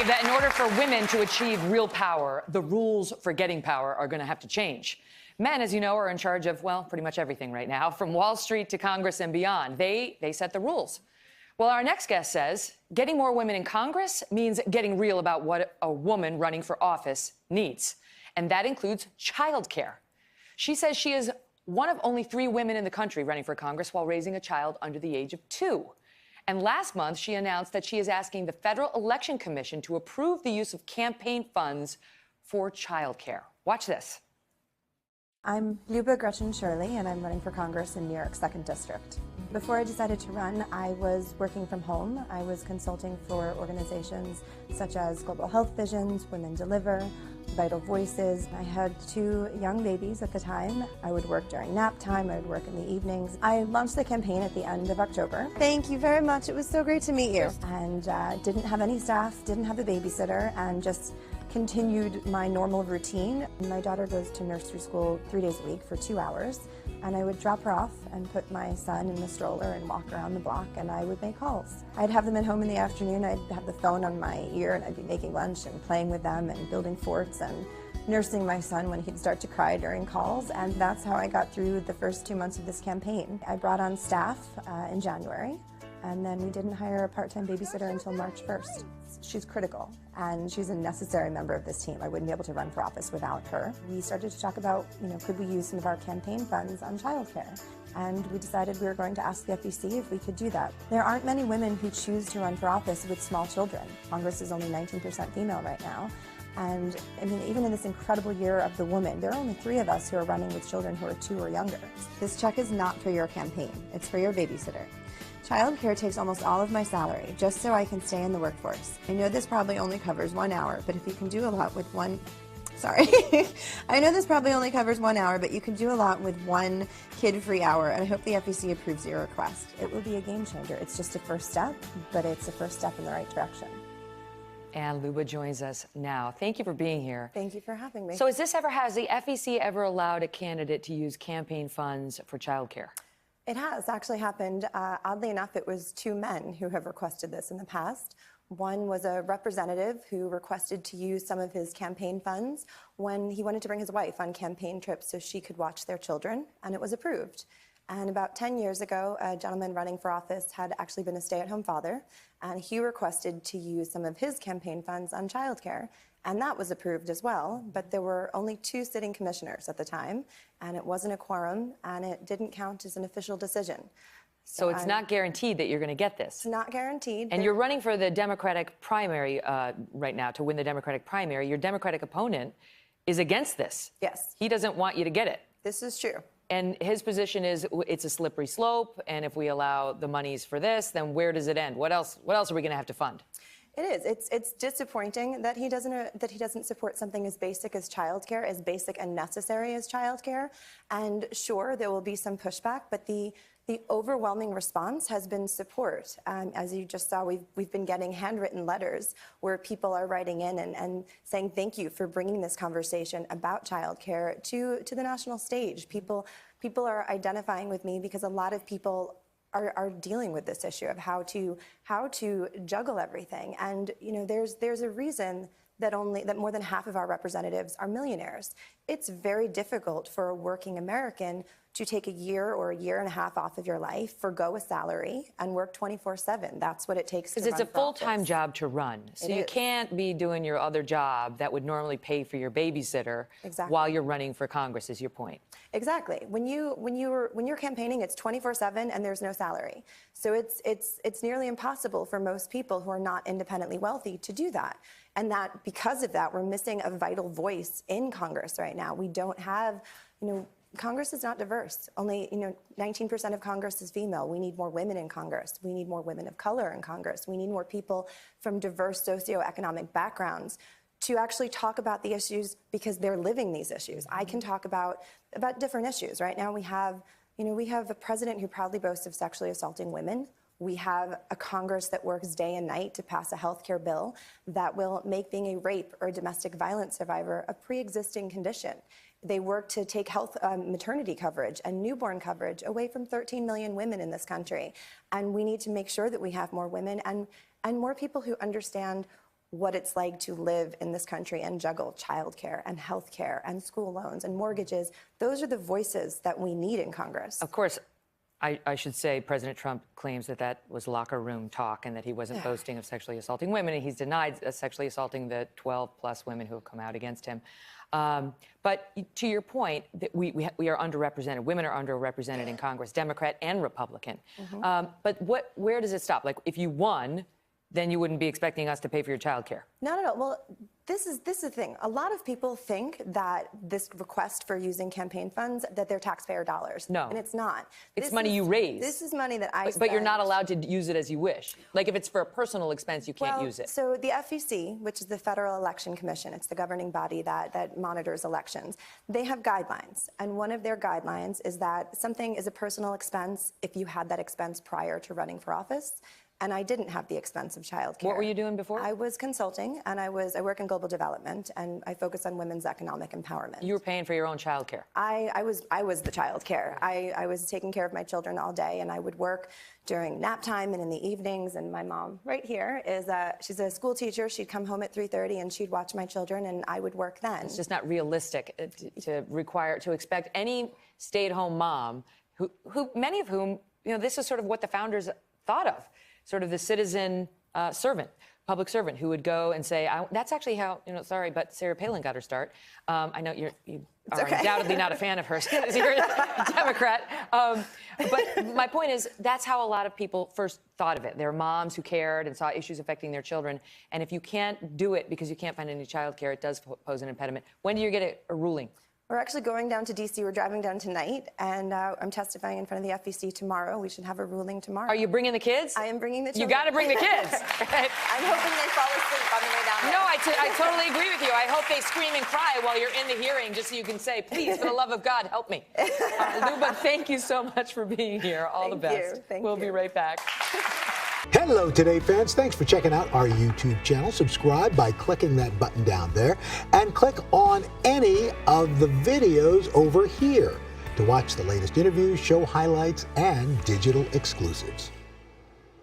that in order for women to achieve real power, the rules for getting power are going to have to change. Men, as you know, are in charge of, well, pretty much everything right now, from Wall Street to Congress and beyond. They set the rules. Well, our next guest says getting more women in Congress means getting real about what a woman running for office needs. And that includes childcare. She says she is one of only 3 women in the country running for Congress while raising a child under the age of 2. And last month, she announced that she is asking the Federal Election Commission to approve the use of campaign funds for childcare. Watch this. I'm Liuba Gretchen Shirley, and I'm running for Congress in New York's 2nd District. Before I decided to run, I was working from home. I was consulting for organizations such as Global Health Visions, Women Deliver, Vital Voices. I had 2 young babies at the time. I would work during nap time, I would work in the evenings. I launched the campaign at the end of October. Thank you very much, it was so great to meet you. And didn't have any staff, didn't have a babysitter, and just continued my normal routine. My daughter goes to nursery school 3 days a week for 2 hours, and I would drop her off and put my son in the stroller and walk around the block, and I would make calls. I'd have them at home in the afternoon. I'd have the phone on my ear, and I'd be making lunch and playing with them and building forts and nursing my son when he'd start to cry during calls, and that's how I got through the first 2 months of this campaign. I brought on staff in January, and then we didn't hire a part-time babysitter until March 1st. She's critical, and she's a necessary member of this team. I wouldn't be able to run for office without her. We started to talk about, could we use some of our campaign funds on childcare? And we decided we were going to ask the FEC if we could do that. There aren't many women who choose to run for office with small children. Congress is only 19% female right now. And I mean, even in this incredible year of the woman, there are only 3 of us who are running with children who are 2 or younger. This check is not for your campaign, it's for your babysitter. Childcare takes almost all of my salary, just so I can stay in the workforce. I know this probably only covers 1 hour, but if you can do a lot with I know this probably only covers 1 hour, but you can do a lot with 1 kid-free hour, and I hope the FEC approves your request. It will be a game changer. It's just a first step, but it's a first step in the right direction. And Liuba joins us now. Thank you for being here. Thank you for having me. So has the FEC ever allowed a candidate to use campaign funds for childcare? It has actually happened. Oddly enough, it was 2 men who have requested this in the past. One was a representative who requested to use some of his campaign funds when he wanted to bring his wife on campaign trips so she could watch their children, and it was approved. And about 10 years ago, a gentleman running for office had actually been a stay-at-home father, and he requested to use some of his campaign funds on childcare. And that was approved as well, but there were only 2 sitting commissioners at the time, and it wasn't a quorum, and it didn't count as an official decision. So it's not guaranteed that you're going to get this? It's not guaranteed. And you're running for the Democratic primary right now, to win the Democratic primary. Your Democratic opponent is against this. Yes. He doesn't want you to get it. This is true. And his position is it's a slippery slope, and if we allow the monies for this, then where does it end? What else are we going to have to fund? It is. It's disappointing that he doesn't support something as basic as childcare, as basic and necessary as childcare. And sure, there will be some pushback, but the overwhelming response has been support. As you just saw, we've been getting handwritten letters where people are writing in and saying thank you for bringing this conversation about childcare to the national stage. People are identifying with me because a lot of people are dealing with this issue of how to juggle everything. And there's a reason that more than half of our representatives are millionaires. It's very difficult for a working American to take a year or a year and a half off of your life, forgo a salary, and work 24/7. That's what it takes to run for office. Because it's a full-time job to run. So you can't be doing your other job that would normally pay for your babysitter while you're running for Congress, is your point. Exactly. When you're campaigning, it's 24/7 and there's no salary. So it's nearly impossible for most people who are not independently wealthy to do that. And that because of that, we're missing a vital voice in Congress right now. We don't have, Congress is not diverse. Only, 19% of Congress is female. We need more women in Congress. We need more women of color in Congress. We need more people from diverse socioeconomic backgrounds to actually talk about the issues because they're living these issues. I can talk about different issues. Right now we have a president who proudly boasts of sexually assaulting women. We have a Congress that works day and night to pass a health care bill that will make being a rape or a domestic violence survivor a pre-existing condition. They work to take maternity coverage and newborn coverage away from 13 million women in this country. And we need to make sure that we have more women and more people who understand what it's like to live in this country and juggle childcare and healthcare and school loans and mortgages. Those are the voices that we need in Congress. Of course, I should say President Trump claims that was locker room talk and that he wasn't boasting of sexually assaulting women, and he's denied sexually assaulting the 12-plus women who have come out against him. But to your point, that we are underrepresented. Women are underrepresented in Congress, Democrat and Republican. But where does it stop? Like, if you won, then you wouldn't be expecting us to pay for your child care. No. Well, this is the thing. A lot of people think that this request for using campaign funds, that they're taxpayer dollars. No. And it's not. It's money you raise. This is money that I spend. But you're not allowed to use it as you wish. Like, if it's for a personal expense, you can't use it. So the FEC, which is the Federal Election Commission, it's the governing body that monitors elections, they have guidelines. And one of their guidelines is that something is a personal expense if you had that expense prior to running for office. And I didn't have the expense of childcare. What were you doing before? I was consulting, and I work in global development, and I focus on women's economic empowerment. You were paying for your own childcare. I was the childcare. I was taking care of my children all day, and I would work during nap time and in the evenings. And my mom, right here, she's a school teacher. She'd come home at 3:30, and she'd watch my children, and I would work then. It's just not realistic to expect any stay-at-home mom, who many of whom, this is sort of what the founders thought of. Sort of the citizen servant, public servant, who would go and say, that's actually how, sorry, but Sarah Palin got her start. I know you are undoubtedly not a fan of hers because you're a Democrat. But my point is, that's how a lot of people first thought of it. There were moms who cared and saw issues affecting their children. And if you can't do it because you can't find any child care, it does pose an impediment. When do you get a ruling? We're actually going down to D.C. We're driving down tonight, and I'm testifying in front of the FEC tomorrow. We should have a ruling tomorrow. Are you bringing the kids? I am bringing the children. You got to bring the kids. Right? I'm hoping they fall asleep on the way down there. No, I totally agree with you. I hope they scream and cry while you're in the hearing, just so you can say, please, for the love of God, help me. Liuba, thank you so much for being here. All the best. Thank you. We'll be right back. Hello, Today fans. Thanks for checking out our YouTube channel. Subscribe by clicking that button down there and click on any of the videos over here to watch the latest interviews, show highlights, and digital exclusives.